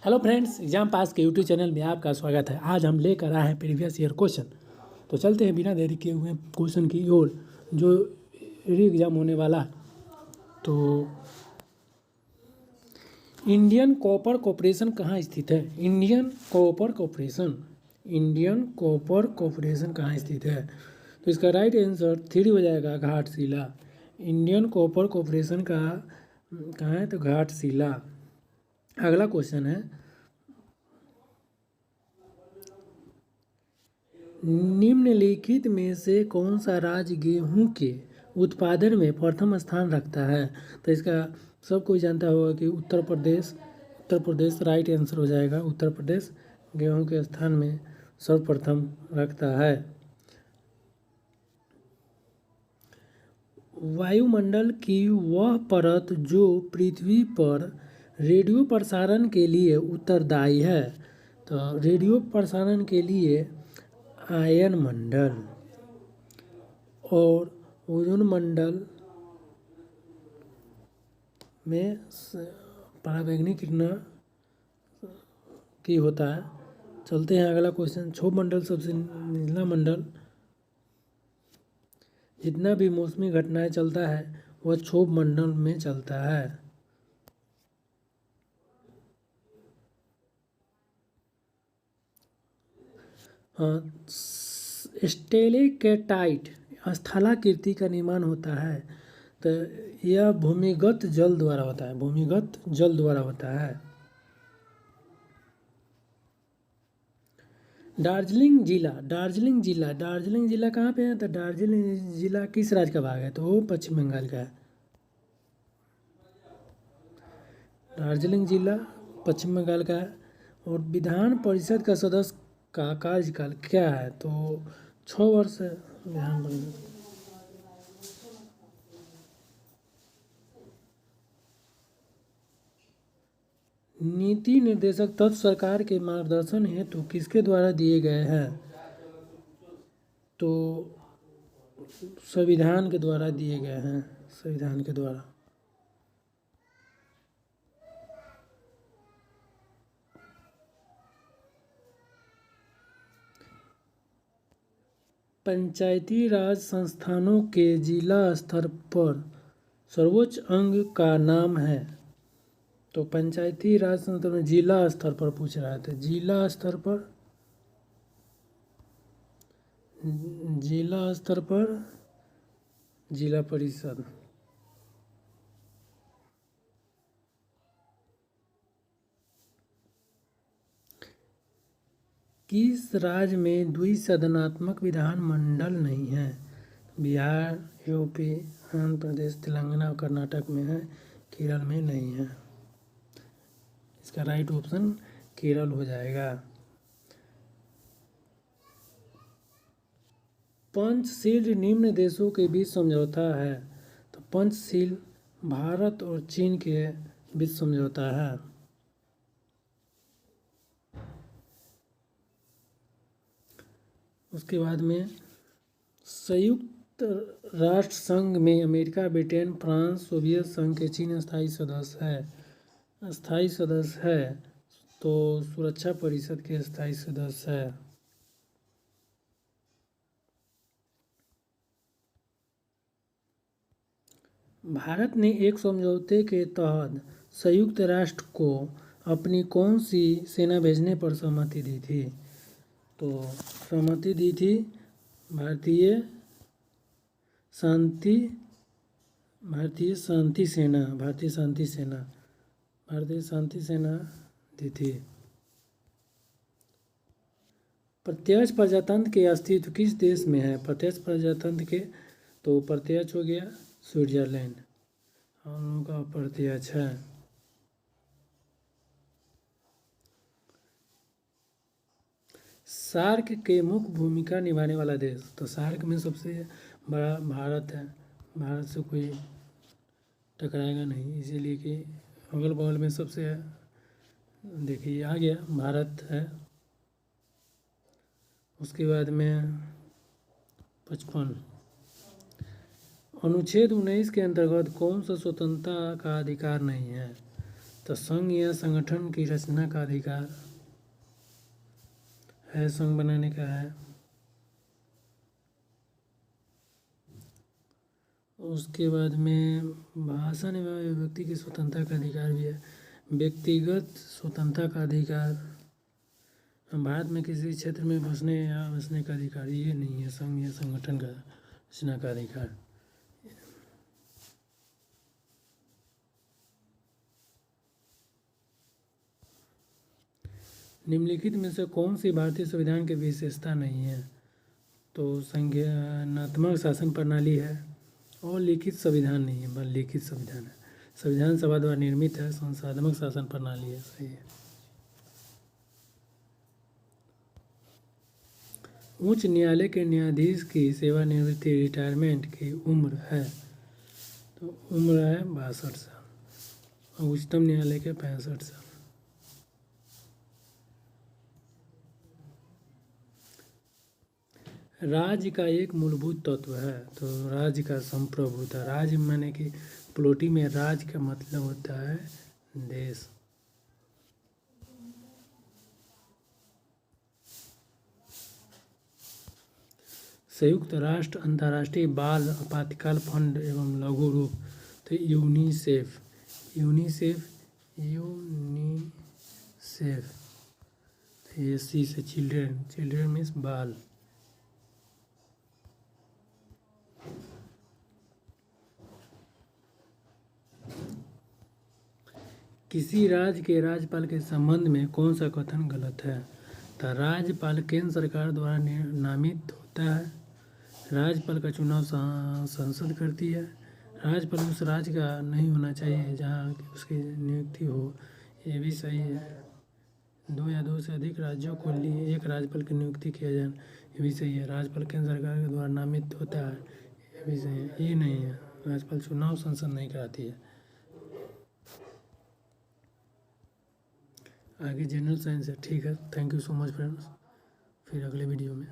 Hello friends, exam पास के YouTube channel में आपका स्वागत है। आज हम लेकर आए हैं प्रीवियस ईयर क्वेश्चन। तो चलते हैं बिना देरी किए हुए क्वेश्चन की ओर जो री एग्ज़ाम होने वाला है। तो इंडियन कॉपर कॉरपोरेशन कहाँ स्थित है? इंडियन कॉपर कॉरपोरेशन कहाँ स्थित है? तो इसका राइट आंसर 3 हो जाएगा, घाटशिला। इंडियन कॉपर कॉरपोरेशन का कहाँ है? तो घाटशिला। अगला क्वेश्चन है, निम्नलिखित में से कौन सा राज्य गेहूं के उत्पादन में प्रथम स्थान रखता है? तो इसका सब कोई जानता होगा कि उत्तर प्रदेश राइट आंसर हो जाएगा। उत्तर प्रदेश गेहूं के स्थान में सर्वप्रथम रखता है। वायुमंडल की वह परत जो पृथ्वी पर रेडियो प्रसारण के लिए उत्तरदायी है। तो रेडियो प्रसारण के लिए आयन मंडल और ओजोन मंडल में पराबैंगनी किरणों की होता है। चलते हैं अगला क्वेश्चन। क्षोभ मंडल सबसे निचला मंडल। जितना भी मौसमी घटनाएं चलता है वह क्षोभ मंडल में चलता है। स्टेलेक्टाइट स्थलाकृति का निर्माण होता है। तो यह भूमिगत जल द्वारा होता है। दार्जिलिंग जिला कहाँ पे है? तो दार्जिलिंग जिला किस राज्य का भाग है? तो वो पश्चिम बंगाल का है। दार्जिलिंग जिला पश्चिम बंगाल का है। और विधान परिषद का सदस्य का कार्यकाल क्या है? तो 6 वर्ष है विधान परिषद। नीति निर्देशक तत्व सरकार के मार्गदर्शन हेतु किसके द्वारा दिए गए हैं? तो संविधान के द्वारा दिए गए हैं। संविधान के द्वारा। पंचायती राज संस्थानों के जिला स्तर पर सर्वोच्च अंग का नाम है। तो पंचायती राज संस्थानों में जिला स्तर पर पूछ रहा है। तो जिला स्तर पर जिला परिषद। किस राज्य में द्विसदनात्मक विधानमंडल नहीं है? बिहार, यूपी, आंध्र प्रदेश, तेलंगाना और कर्नाटक में है, केरल में नहीं है। इसका राइट ऑप्शन केरल हो जाएगा। पंचशील निम्न देशों के बीच समझौता है। तो पंचशील भारत और चीन के बीच समझौता है। उसके बाद में संयुक्त राष्ट्र संघ में अमेरिका, ब्रिटेन, फ्रांस, सोवियत संघ के चीन स्थायी सदस्य है। तो सुरक्षा परिषद के स्थायी सदस्य है। भारत ने एक समझौते के तहत संयुक्त राष्ट्र को अपनी कौन सी सेना भेजने पर सहमति दी थी? तो सहमति दी थी भारतीय शांति सेना दी थी। प्रत्यक्ष प्रजातंत्र के अस्तित्व किस देश में है? प्रत्यक्ष प्रजातंत्र के तो प्रत्यक्ष हो गया स्विट्जरलैंड, हम लोगों का प्रत्यक्ष है। सार्क के मुख्य भूमिका निभाने वाला देश। तो सार्क में सबसे बड़ा भारत है। भारत से कोई टकराएगा नहीं, इसीलिए कि अगल बगल में सबसे देखिए आ गया भारत है। उसके बाद में 55 अनुच्छेद 19 के अंतर्गत कौन सा स्वतंत्रता का अधिकार नहीं है? तो संघ या संगठन की रचना का अधिकार है, संघ बनाने का है। उसके बाद में भाषण एवं अभिव्यक्ति की स्वतंत्रता का अधिकार भी है। व्यक्तिगत स्वतंत्रता का अधिकार, भारत में किसी क्षेत्र में बसने या बसने का अधिकार ये नहीं है। संघ या संगठन का रचना का अधिकार। निम्नलिखित में से कौन सी भारतीय संविधान की विशेषता नहीं है? तो संज्ञानात्मक शासन प्रणाली है और लिखित संविधान नहीं है, बस लिखित संविधान है। संविधान सभा द्वारा निर्मित है, संसाधनात्मक शासन प्रणाली है, सही है। उच्च न्यायालय के न्यायाधीश की सेवानिवृत्ति रिटायरमेंट की उम्र है, तो उम्र है 62 साल और उच्चतम न्यायालय के 65 साल। राज्य का एक मूलभूत तत्व है, तो राज्य का संप्रभुता। राज्य माने कि प्लॉटी में राज्य का मतलब होता है देश। संयुक्त राष्ट्र अंतर्राष्ट्रीय बाल आपातकाल फंड एवं लघु रूप, तो यूनिसेफ। ये सी से चिल्ड्रन मीन्स बाल। किसी राज्य के राज्यपाल के संबंध में कौन सा कथन गलत है? तो राज्यपाल केंद्र सरकार द्वारा नामित होता है। राज्यपाल का चुनाव संसद करती है। राज्यपाल उस राज्य का नहीं होना चाहिए जहाँ उसकी नियुक्ति हो, ये भी सही है। 2 या 2 से अधिक राज्यों को लिए एक राज्यपाल की नियुक्ति किया जाए, ये भी सही है। राज्यपाल केंद्र सरकार के द्वारा नामित होता है, ये भी सही है। ये नहीं है, राज्यपाल चुनाव संसद नहीं कराती है। आगे जनरल साइंस है। ठीक है, thank you so much friends, फिर अगले वीडियो में।